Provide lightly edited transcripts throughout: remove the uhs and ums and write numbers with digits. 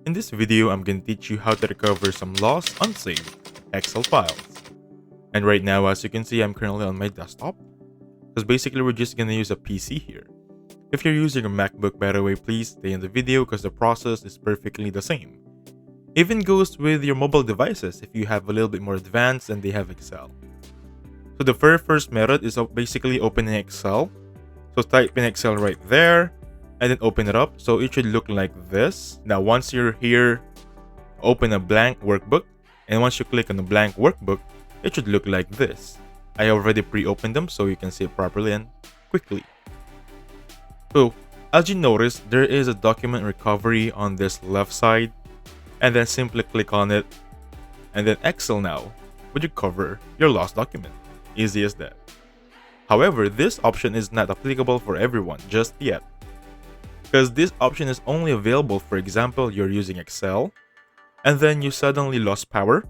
In this video, I'm going to teach you how to recover some lost, unsaved Excel files. And right now, as you can see, I'm currently on my desktop. Because basically, we're just going to use a PC here. If you're using a MacBook, by the way, please stay in the video because the process is perfectly the same. Even goes with your mobile devices if you have a little bit more advanced and they have Excel. So the very first method is basically opening Excel. So type in Excel right there and then open it up. So it should look like this. Now once you're here, open a blank workbook. And once you click on the blank workbook, it should look like this. I already pre-opened them so you can see it properly and quickly. So as you notice, there is a document recovery on this left side. And then simply click on it. And then Excel now would recover your lost document. Easy as that. However, this option is not applicable for everyone just yet. Because this option is only available, for example, you're using Excel. And then you suddenly lost power.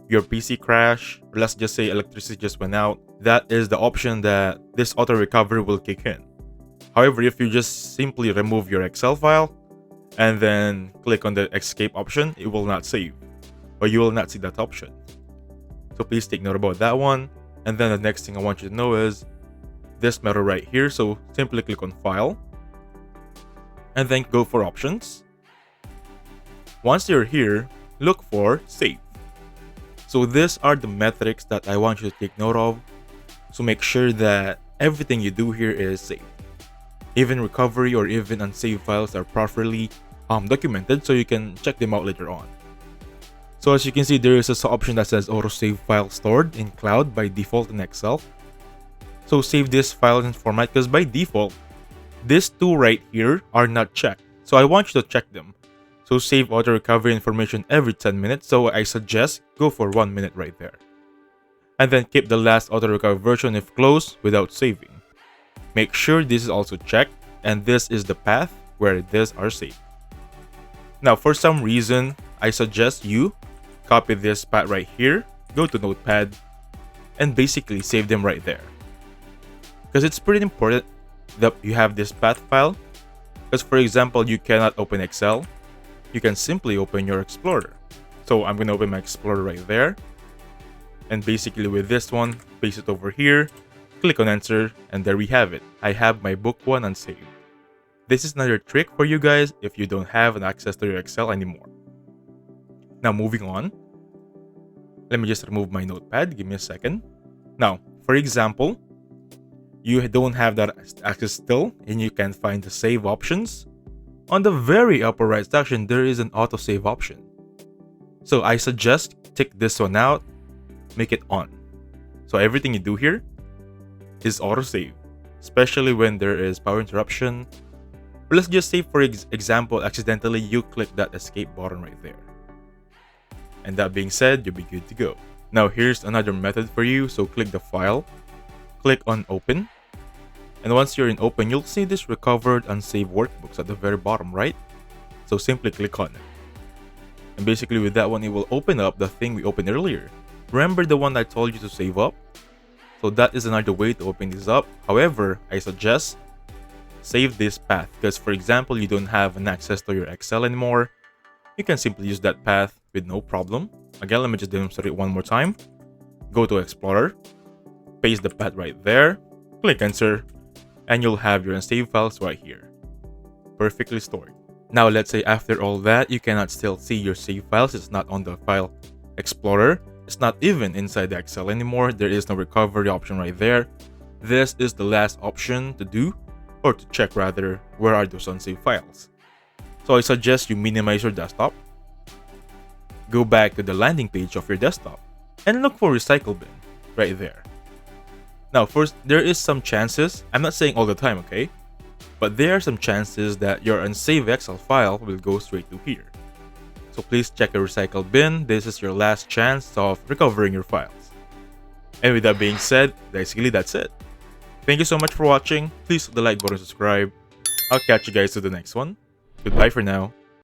Your PC crashed, or let's just say electricity just went out. That is the option that this auto recovery will kick in. However, if you just simply remove your Excel file and then click on the escape option, it will not save, or you will not see that option. So please take note about that one. And then the next thing I want you to know is this method right here. So simply click on File and then go for Options. Once you're here, look for Save. So these are the metrics that I want you to take note of. So make sure that everything you do here is saved. Even recovery or even unsaved files are properly documented so you can check them out later on. So as you can see, there is an option that says auto save file stored in cloud by default in Excel. So save this file in format because by default, these two right here are not checked. So I want you to check them. So save auto recovery information every 10 minutes. So I suggest go for 1 minute right there. And then keep the last auto recovery version if closed without saving. Make sure this is also checked and this is the path where these are saved. Now for some reason, I suggest you copy this path right here, go to Notepad, and basically save them right there. Because it's pretty important that you have this path file. Because for example, you cannot open Excel, you can simply open your Explorer. So I'm going to open my Explorer right there. And basically with this one, paste it over here, click on Enter, and there we have it. I have my book 1 unsaved. This is another trick for you guys if you don't have an access to your Excel anymore. Now moving on, let me just remove my notepad, give me a second. Now, for example, you don't have that access still and you can find the save options. On the very upper right section, there is an autosave option. So I suggest take this one out, make it on. So everything you do here is autosave, especially when there is power interruption. But let's just say, for example, accidentally you click that escape button right there. And that being said, you'll be good to go. Now here's another method for you. So click the file, click on Open. And once you're in Open, you'll see this recovered unsaved workbooks at the very bottom right. So simply click on it. And basically with that one, it will open up the thing we opened earlier. Remember the one I told you to save up? So that is another way to open this up. However, I suggest save this path because for example, you don't have an access to your Excel anymore. You can simply use that path with no problem. Again, let me just demonstrate it one more time. Go to Explorer, paste the path right there, click Enter, and you'll have your unsaved files right here, perfectly stored. Now let's say after all that, you cannot still see your saved files. It's not on the File Explorer. It's not even inside the Excel anymore. There is no recovery option right there. This is the last option to do, or to check rather, where are those unsaved files. So I suggest you minimize your desktop, go back to the landing page of your desktop, and look for Recycle Bin right there. Now first, there is some chances, I'm not saying all the time, okay? But there are some chances that your unsaved Excel file will go straight to here. So please check your Recycle Bin. This is your last chance of recovering your files. And with that being said, basically that's it. Thank you so much for watching. Please hit the like button and subscribe. I'll catch you guys to the next one. Goodbye for now.